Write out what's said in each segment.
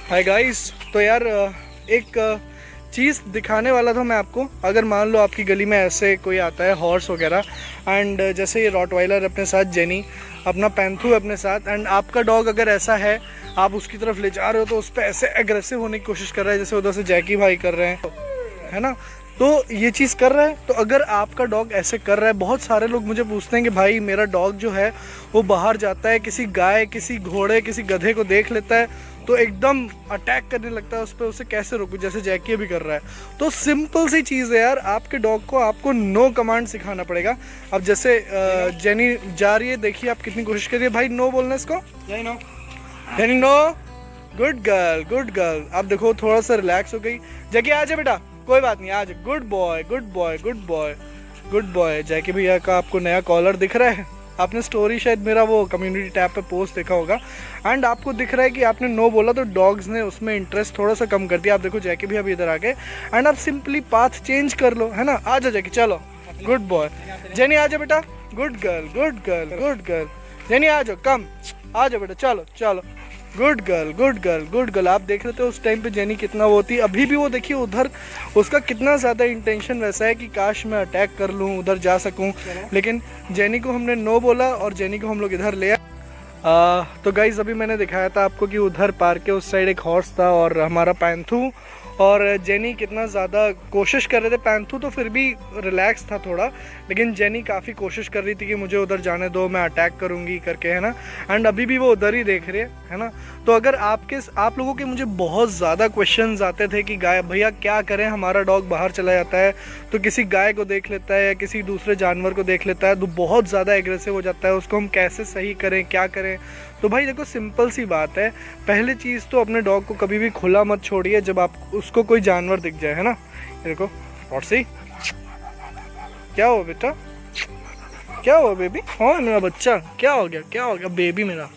Hi guys. तो यार एक चीज़ दिखाने वाला था मैं आपको। अगर मान लो आपकी गली में ऐसे कोई आता है हॉर्स वगैरह, एंड जैसे ये रॉटवाइलर अपने साथ, जेनी अपना पैंथू अपने साथ, एंड आपका डॉग अगर ऐसा है, आप उसकी तरफ ले जा रहे हो तो उस पर ऐसे एग्रेसिव होने की कोशिश कर रहा है जैसे उधर से जैकी भाई कर रहे हैं, है ना। तो ये चीज़ कर रहा है। तो अगर आपका डॉग ऐसे कर रहा है, बहुत सारे लोग मुझे पूछते हैं कि भाई मेरा डॉग जो है वो बाहर जाता है, किसी गाय, किसी घोड़े, किसी गधे को देख लेता है तो एकदम अटैक करने लगता है उस पर, उसे कैसे रोकूं, जैसे जैकी भी कर रहा है। तो सिंपल सी चीज़ है यार, आपके डॉग को आपको नो कमांड सिखाना पड़ेगा। अब जैसे जेनी जा रही है, देखिए आप कितनी कोशिश करिए भाई नो बोलना इसको। Jenny no, good girl good girl. आप देखो थोड़ा सा रिलैक्स हो गई। जैकी आ जा बेटा, कोई बात नहीं, आज good boy good boy good boy good boy. Jackie भैया का आपको नया कॉलर दिख रहा है, आपने स्टोरी शायद मेरा वो कम्युनिटी टैब पे पोस्ट देखा होगा, एंड आपको दिख रहा है कि आपने नो बोला तो डॉग्स ने उसमें इंटरेस्ट थोड़ा सा कम कर दिया। आप देखो जैकी भी अभी इधर आ गए, एंड आप सिंपली पाथ चेंज कर लो, है ना। आ जाओ जैकी, चलो गुड बॉय। जेनी आ जाओ बेटा, good girl good girl good girl. Jenny आ जाओ, कम आ जाओ बेटा, चलो चलो, good girl good girl good girl. आप देख रहे थे उस टाइम पे जेनी कितना वो थी, अभी भी वो देखिए उधर उसका कितना ज़्यादा इंटेंशन वैसा है कि काश मैं अटैक कर लूँ, उधर जा सकूँ, लेकिन जेनी को हमने नो बोला और जेनी को हम लोग इधर ले आए। तो गाइज अभी मैंने दिखाया था आपको कि उधर पार्क के उस साइड एक हॉर्स था और हमारा पैंथू, और जेनी कितना ज़्यादा कोशिश कर रहे थे। पैंथू तो फिर भी रिलैक्स था थोड़ा, लेकिन जेनी काफ़ी कोशिश कर रही थी कि मुझे उधर जाने दो, मैं अटैक करूँगी करके, है ना। एंड अभी भी वो उधर ही देख रही है ना। तो अगर आप लोगों के मुझे बहुत ज़्यादा क्वेश्चंस आते थे कि गाय भैया क्या करें, हमारा डॉग बाहर चला जाता है तो किसी गाय को देख लेता है या किसी दूसरे जानवर को देख लेता है तो बहुत ज़्यादा एग्रेसिव हो जाता है, उसको हम कैसे सही करें, क्या करें। तो भाई देखो सिंपल सी बात है, पहली चीज़ तो अपने डॉग को कभी भी खुला मत छोड़िए जब आप उसको कोई जानवर दिख जाए, है ना। ये देखो और सी क्या हुआ बेटा, क्या हुआ बेबी, हाँ मेरा बच्चा, क्या हो गया बेबी मेरा,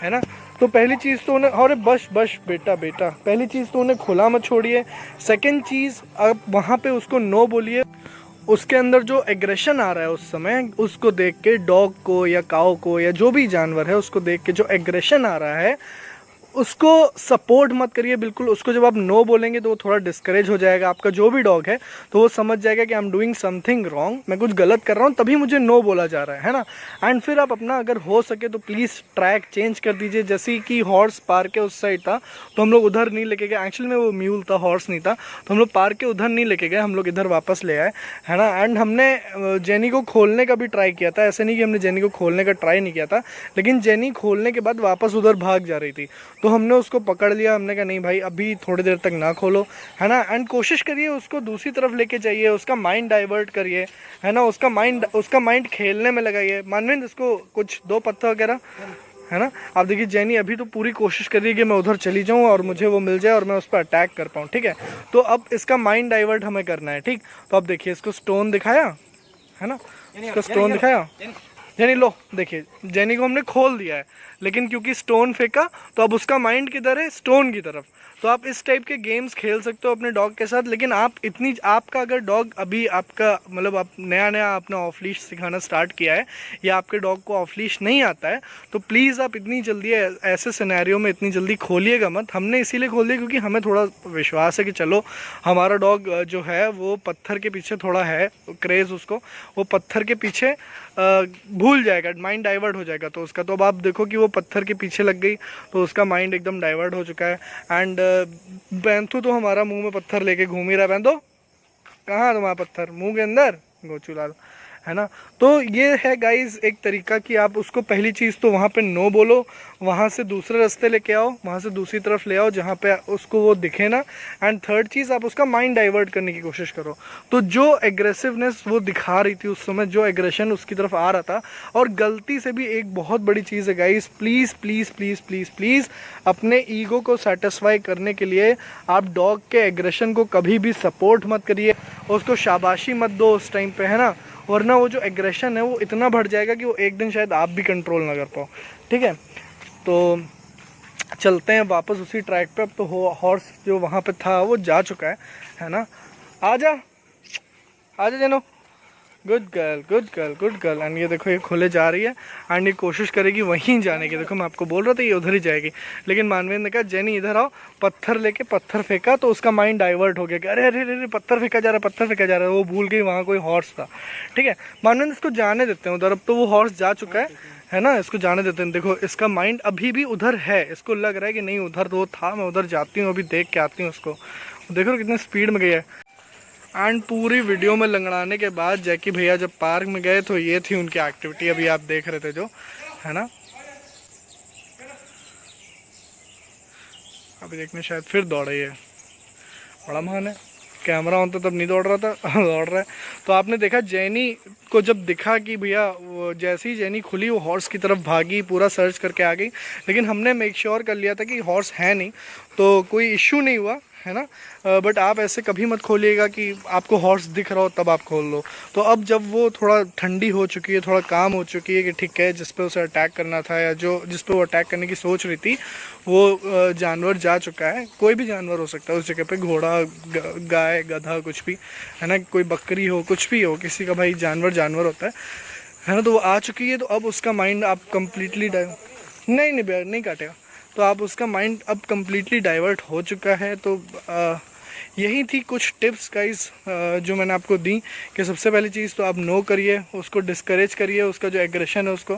है ना। तो पहली चीज़ तो उन्हें, अरे बस बस बेटा बेटा, पहली चीज़ तो उन्हें खुला मत छोड़िए। सेकंड चीज़, अब वहाँ पे उसको नो बोलिए। उसके अंदर जो एग्रेशन आ रहा है उस समय, उसको देख के डॉग को या काऊ को या जो भी जानवर है उसको देख के जो एग्रेशन आ रहा है उसको सपोर्ट मत करिए बिल्कुल। उसको जब आप नो बोलेंगे तो वो थोड़ा डिस्करेज हो जाएगा, आपका जो भी डॉग है, तो वो समझ जाएगा कि I am doing something wrong, मैं कुछ गलत कर रहा हूँ तभी मुझे नो बोला जा रहा है ना। एंड फिर आप अपना अगर हो सके तो प्लीज़ ट्रैक चेंज कर दीजिए। जैसे कि हॉर्स पार्क के उस साइड था तो हम लोग उधर नहीं लेके गए, एक्चुअली में वो म्यूल था, हॉर्स नहीं था, तो हम लोग पार्क के उधर नहीं लेके गए, हम लोग इधर वापस ले आए, है ना। एंड हमने जेनी को खोलने का भी ट्राई किया था, ऐसे नहीं कि हमने जेनी को खोलने का ट्राई नहीं किया था, लेकिन जेनी खोलने के बाद वापस उधर भाग जा रही थी तो हमने उसको पकड़ लिया। हमने कहा नहीं भाई अभी थोड़ी देर तक ना खोलो, है ना। एंड कोशिश करिए उसको दूसरी तरफ लेके जाइए, उसका माइंड डाइवर्ट करिए, है ना। उसका माइंड खेलने में लगाइए। मानविंद इसको कुछ दो पत्थर वगैरह, है ना। आप देखिए जेनी अभी तो पूरी कोशिश कर रही है कि मैं उधर चली जाऊं और मुझे वो मिल जाए और मैं उस पर अटैक कर पाऊँ, ठीक है। तो अब इसका माइंड डाइवर्ट हमें करना है, ठीक। तो अब देखिए इसको स्टोन दिखाया, है ना, इसको स्टोन दिखाया। जेनी लो, देखिए जेनी को हमने खोल दिया है, लेकिन क्योंकि स्टोन फेंका तो अब उसका माइंड किधर है, स्टोन की तरफ। तो आप इस टाइप के गेम्स खेल सकते हो अपने डॉग के साथ, लेकिन आपका अगर डॉग अभी आपका मतलब आप नया अपना ऑफ लीश सिखाना स्टार्ट किया है या आपके डॉग को ऑफ लीश नहीं आता है, तो प्लीज़ आप इतनी जल्दी ऐसे सिनेरियो में इतनी जल्दी खोलिएगा मत। हमने इसीलिए खोल दिया क्योंकि हमें थोड़ा विश्वास है कि चलो हमारा डॉग जो है वो पत्थर के पीछे थोड़ा है क्रेज़, उसको वो पत्थर के पीछे भूल जाएगा, माइंड डाइवर्ट हो जाएगा तो उसका। तो अब आप देखो कि वो पत्थर के पीछे लग गई तो उसका माइंड एकदम डाइवर्ट हो चुका है। एंड बैंथू तो हमारा मुंह में पत्थर लेके घूम ही रहा है। बैंथो कहाँ तुम्हारा पत्थर, मुंह के अंदर, गोचू लाल, है ना। तो ये है गाइज एक तरीका कि आप उसको पहली चीज़ तो वहाँ पे नो बोलो, वहाँ से दूसरे रास्ते लेके आओ, वहाँ से दूसरी तरफ ले आओ जहाँ पे उसको वो दिखे ना। एंड थर्ड चीज़, आप उसका माइंड डाइवर्ट करने की कोशिश करो। तो जो एग्रेसिवनेस वो दिखा रही थी उस समय, जो एग्रेशन उसकी तरफ आ रहा था, और गलती से भी एक बहुत बड़ी चीज़ है guys, please please please please please अपने ईगो को सेटिस्फाई करने के लिए आप डॉग के एग्रेशन को कभी भी सपोर्ट मत करिए, उसको शाबाशी मत दो उस टाइम पे, है ना। वरना वो जो एग्रेशन है वो इतना बढ़ जाएगा कि वो एक दिन शायद आप भी कंट्रोल ना कर पाओ, ठीक है। तो चलते हैं वापस उसी ट्रैक पे। अब तो हॉर्स जो वहाँ पे था वो जा चुका है ना। आजा आजा जेनो, good girl, good girl, good girl. And ये देखो ये खुले जा रही है एंड ये कोशिश करेगी वहीं जाने की। देखो मैं आपको बोल रहा था ये उधर ही जाएगी, लेकिन मानवीय ने कहा जेनी इधर आओ, पत्थर लेके पत्थर फेंका तो उसका माइंड डाइवर्ट हो गया कि अरे अरे अरे पत्थर फेंका जा रहा है, पत्थर फेंका जा रहा है। वो भूल गई वहाँ कोई हॉर्स था। ठीक है मानवीय, इसको जाने देते हैं उधर, अब तो वो हॉर्स जा चुका है ना, इसको जाने देते हैं। देखो इसका माइंड अभी भी उधर है, इसको लग रहा है कि नहीं उधर तो वो था, मैं उधर जाती हूँ, अभी देख के आती हूँ उसको। देखो कितने स्पीड में गई है। एंड पूरी वीडियो में लंगड़ाने के बाद जैकी भैया जब पार्क में गए तो ये थी उनकी एक्टिविटी, अभी आप देख रहे थे जो है ना। अभी देखने शायद फिर दौड़े, ये बड़ा महान है। कैमरा ऑन तो तब नहीं दौड़ रहा था, दौड़ रहा है। तो आपने देखा जेनी को जब दिखा कि भैया, जैसे ही जेनी खुली वो हॉर्स की तरफ भागी, पूरा सर्च करके आ गई। लेकिन हमने मेक श्योर कर लिया था कि हॉर्स है नहीं, तो कोई इश्यू नहीं हुआ है ना। बट आप ऐसे कभी मत खोलिएगा कि आपको हॉर्स दिख रहा हो तब आप खोल लो। तो अब जब वो थोड़ा ठंडी हो चुकी है, थोड़ा काम हो चुकी है कि ठीक है जिस पे उसे अटैक करना था या जो जिस पे वो अटैक करने की सोच रही थी वो जानवर जा चुका है। कोई भी जानवर हो सकता है उस जगह पे, घोड़ा, गाय, गधा, कुछ भी है ना, कोई बकरी हो, कुछ भी हो, किसी का भाई जानवर जानवर होता है ना। तो वो आ चुकी है, तो अब उसका माइंड आप कम्प्लीटली नहीं काटेगा, तो आप उसका माइंड अब कम्प्लीटली डाइवर्ट हो चुका है। तो यही थी कुछ टिप्स गाइस जो मैंने आपको दी कि सबसे पहली चीज़ तो आप नो करिए, उसको डिस्करेज करिए, उसका जो एग्रेशन है उसको।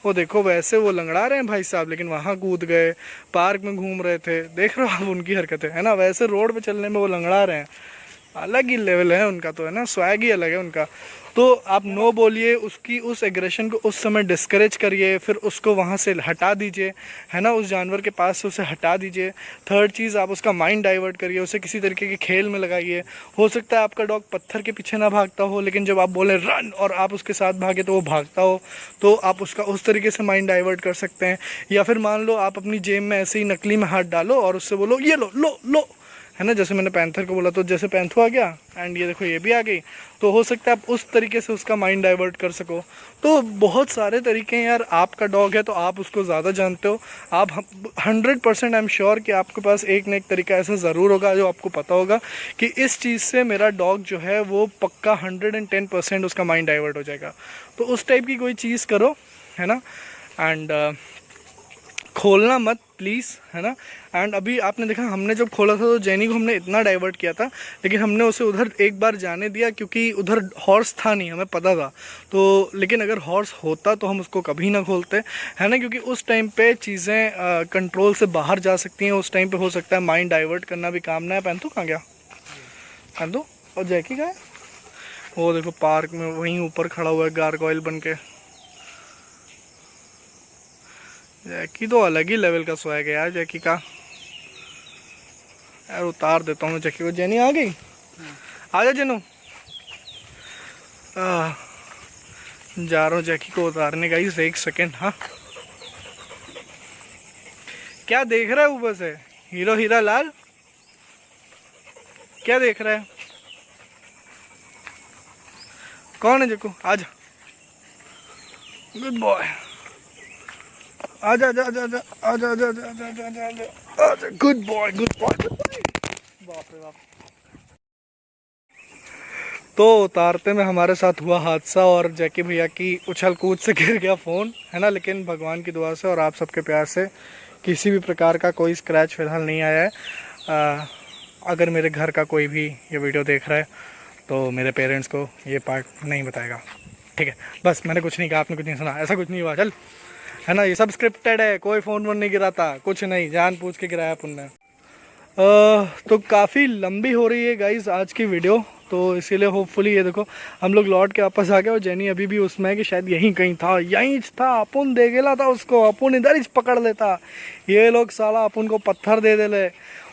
वो देखो वैसे वो लंगड़ा रहे हैं भाई साहब, लेकिन वहाँ कूद गए, पार्क में घूम रहे थे, देख रहे हो आप उनकी हरकतें है ना। वैसे रोड पे चलने में वो लंगड़ा रहे हैं, अलग ही लेवल है उनका तो है ना, स्वैग ही अलग है उनका। तो आप नो बोलिए, उसकी उस एग्रेशन को उस समय डिस्करेज करिए, फिर उसको वहाँ से हटा दीजिए है ना, उस जानवर के पास से उसे हटा दीजिए। थर्ड चीज़, आप उसका माइंड डाइवर्ट करिए, उसे किसी तरीके के खेल में लगाइए। हो सकता है आपका डॉग पत्थर के पीछे ना भागता हो, लेकिन जब आप बोले रन और आप उसके साथ भागे तो वो भागता हो, तो आप उसका उस तरीके से माइंड डाइवर्ट कर सकते हैं। या फिर मान लो आप अपनी जेब में ऐसे ही नकली में हाथ डालो और उससे बोलो ये लो लो लो है ना, जैसे मैंने पैंथर को बोला तो जैसे पैंथू आ गया एंड ये देखो ये भी आ गई। तो हो सकता है आप उस तरीके से उसका माइंड डाइवर्ट कर सको। तो बहुत सारे तरीके हैं यार, आपका डॉग है तो आप उसको ज़्यादा जानते हो। आप 100% आई एम श्योर कि आपके पास एक न एक तरीका ऐसा ज़रूर होगा जो आपको पता होगा कि इस चीज़ से मेरा डॉग जो है वो पक्का 110% उसका माइंड डाइवर्ट हो जाएगा। तो उस टाइप की कोई चीज़ करो है ना। एंड खोलना मत प्लीज़ है ना। एंड अभी आपने देखा हमने जब खोला था तो जेनी को हमने इतना डाइवर्ट किया था, लेकिन हमने उसे उधर एक बार जाने दिया क्योंकि उधर हॉर्स था नहीं, हमें पता था। तो लेकिन अगर हॉर्स होता तो हम उसको कभी ना खोलते है ना, क्योंकि उस टाइम पे चीज़ें कंट्रोल से बाहर जा सकती हैं। उस टाइम पे हो सकता है माइंड डाइवर्ट करना भी काम ना है। पैंतू कहाँ गया? पैंतू और जैकी का है वो देखो पार्क में वहीं ऊपर खड़ा हुआ है गार्गोइल बन के। जैकी तो अलग ही लेवल का स्वैग है यार जैकी का। यार उतार देता हूँ मैं जैकी को। जेनी आ गई, आ जा जेनू। जा रहा हूँ जैकी को उतारने का ही। एक सेकेंड। हाँ क्या देख रहा है ऊपर से? हीरो हीरा लाल क्या देख रहा है? कौन है जैकू? आजा, गुड बॉय, आजा आजा आजा आजा आजा आजा आजा आजा आजा आजा आजा, good boy good boy good boy. बाप रे बाप। तो उतारते में हमारे साथ हुआ हादसा और जैकी भैया की उछल कूद से गिर गया फ़ोन है ना। लेकिन भगवान की दुआ से और आप सबके प्यार से किसी भी प्रकार का कोई स्क्रैच फिलहाल नहीं आया है। अगर मेरे घर का कोई भी ये वीडियो देख रहा है तो मेरे पेरेंट्स को ये पार्ट नहीं बताएगा, ठीक है। बस मैंने कुछ नहीं कहा, आपने कुछ नहीं सुना, ऐसा कुछ नहीं हुआ चल है ना। ये सब स्क्रिप्टेड है, कोई फ़ोन वोन नहीं गिराता, कुछ नहीं, जान पूछ के गिराया अपन ने। तो काफ़ी लंबी हो रही है गाइज आज की वीडियो, तो इसीलिए होपफुली ये देखो हम लोग लौट के वापस आ गए और जेनी अभी भी उसमें है कि शायद यहीं कहीं था, यहीं था। अपुन दे गेला था उसको, अपुन इधर ही पकड़ लेता। ये लोग साला अपुन को पत्थर दे ले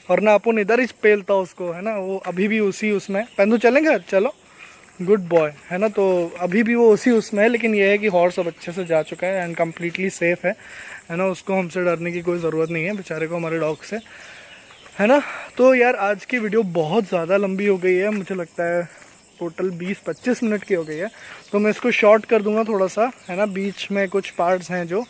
और ना अपुन इधर ही पेलता उसको है ना। वो अभी भी उसी उसमें। पेंदू चलेंगे? चलो, गुड बॉय है ना। तो अभी भी वो उसी उसमें है, लेकिन ये है कि हॉर्स अब अच्छे से जा चुका है एंड कम्प्लीटली सेफ़ है ना। उसको हमसे डरने की कोई ज़रूरत नहीं है बेचारे को, हमारे डॉग से है ना। तो यार आज की वीडियो बहुत ज़्यादा लंबी हो गई है, मुझे लगता है टोटल 20-25 मिनट की हो गई है। तो मैं इसको शॉर्ट कर दूंगा थोड़ा सा है ना। बीच में कुछ पार्ट्स हैं जो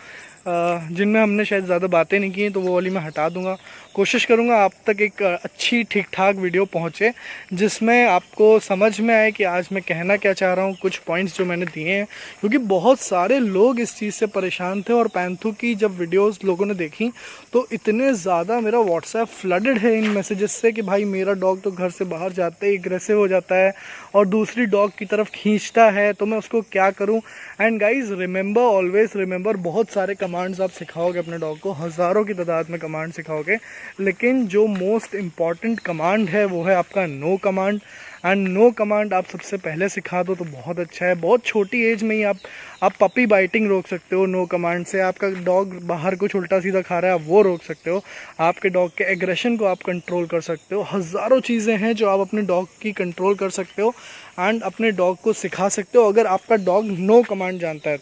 जिनमें हमने शायद ज़्यादा बातें नहीं की, तो वो वाली मैं हटा दूंगा। कोशिश करूंगा आप तक एक अच्छी ठीक ठाक वीडियो पहुंचे, जिसमें आपको समझ में आए कि आज मैं कहना क्या चाह रहा हूं, कुछ पॉइंट्स जो मैंने दिए हैं। क्योंकि बहुत सारे लोग इस चीज़ से परेशान थे, और पैंथू की जब वीडियोस लोगों ने देखी तो इतने ज़्यादा मेरा व्हाट्सएप फ्लडेड है इन मैसेजेस से कि भाई मेरा डॉग तो घर से बाहर जाते ही एग्रेसिव हो जाता है और दूसरी डॉग की तरफ खींचता है, तो मैं उसको क्या करूं। And guys remember, always remember, बहुत सारे कमांड्स आप सिखाओगे अपने डॉग को, हज़ारों की तादाद में कमांड सिखाओगे, लेकिन जो मोस्ट इम्पॉर्टेंट कमांड है वो है आपका no command. And no command आप सबसे पहले सिखा दो तो बहुत अच्छा है। बहुत छोटी एज में ही आप पपी बाइटिंग रोक सकते हो नो कमांड से। आपका डॉग बाहर कुछ उल्टा सीधा खा रहा है, आप वो रोक सकते हो। आपके डॉग के एग्रेशन को आप कंट्रोल कर सकते हो। हज़ारों चीज़ें हैं जो आप अपने डॉग की कंट्रोल कर सकते हो एंड अपने डॉग को सिखा सकते हो, अगर आपका डॉग नो कमांड जानता है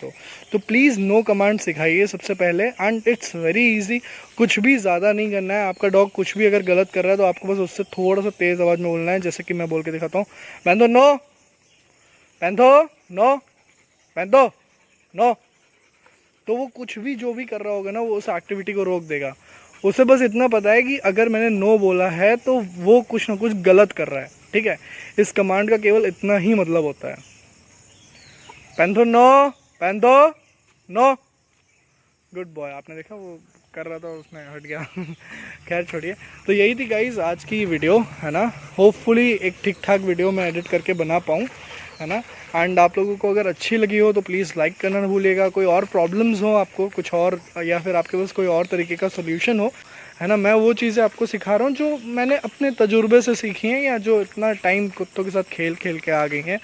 तो प्लीज़ नो कमांड सिखाइए सबसे पहले। एंड इट्स वेरी इजी, कुछ भी ज़्यादा नहीं करना है। आपका डॉग कुछ भी अगर गलत कर रहा है तो आपको बस उससे थोड़ा सा तेज़ आवाज़ में बोलना है, जैसे कि मैं बोल के दिखाता हूँ, पैंथो नो, पैंथो नो, पैंथो नो। तो वो कुछ भी जो भी कर रहा होगा ना, वो उस एक्टिविटी को रोक देगा। उसे बस इतना पता है कि अगर मैंने नो बोला है तो वो कुछ ना कुछ गलत कर रहा है, ठीक है। इस कमांड का केवल इतना ही मतलब होता है, पैंथो नो, पैंथो नो। Good boy. आपने देखा वो कर रहा था, उसने हट गया। खैर छोड़िए। तो यही थी गाइज आज की वीडियो, है ना। होपफुली एक ठीक ठाक वीडियो मैं एडिट करके बना पाऊँ, है ना। एंड आप लोगों को अगर अच्छी लगी हो तो प्लीज़ लाइक करना ना भूलिएगा। कोई और प्रॉब्लम्स हो आपको कुछ और, या फिर आपके पास कोई और तरीके का सोल्यूशन हो, है ना, मैं वो चीज़ें आपको सिखा रहा हूँ जो मैंने अपने तजुर्बे से सीखी हैं, या जो इतना टाइम कुत्तों के साथ खेल खेल के आ गई हैं,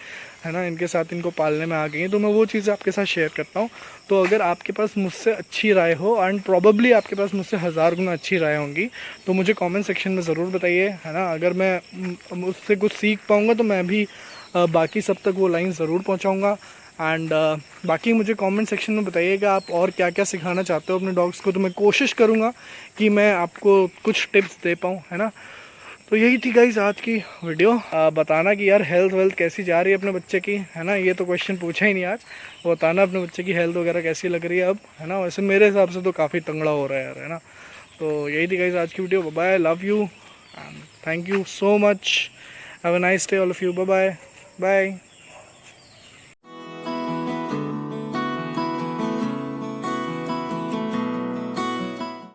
है ना, इनके साथ इनको पालने में आ गई हैं, तो मैं वो चीज़ें आपके साथ शेयर करता हूँ। तो अगर आपके पास मुझसे अच्छी राय हो, एंड प्रॉबेबली आपके पास मुझसे 1000 गुना अच्छी राय होंगी, तो मुझे कमेंट सेक्शन में ज़रूर बताइए, है ना। अगर मैं उससे कुछ सीख पाऊँगा तो मैं भी बाकी सब तक वो लाइन ज़रूर पहुँचाऊँगा। एंड बाकी मुझे कमेंट सेक्शन में बताइएगा आप और क्या क्या सिखाना चाहते हो अपने डॉग्स को, तो मैं कोशिश करूँगा कि मैं आपको कुछ टिप्स दे पाऊँ, है ना। तो यही थी गाइस आज की वीडियो। बताना कि यार हेल्थ वेल्थ कैसी जा रही है अपने बच्चे की, है ना। ये तो क्वेश्चन पूछा ही नहीं आज। बताना अपने बच्चे की हेल्थ वगैरह कैसी लग रही है अब, है ना। वैसे मेरे हिसाब से तो काफ़ी तंगड़ा हो रहा है यार, है ना। तो यही थी गाइस आज की video. Bye bye, love you and thank you so much. Have a nice day all of you. Bye bye bye.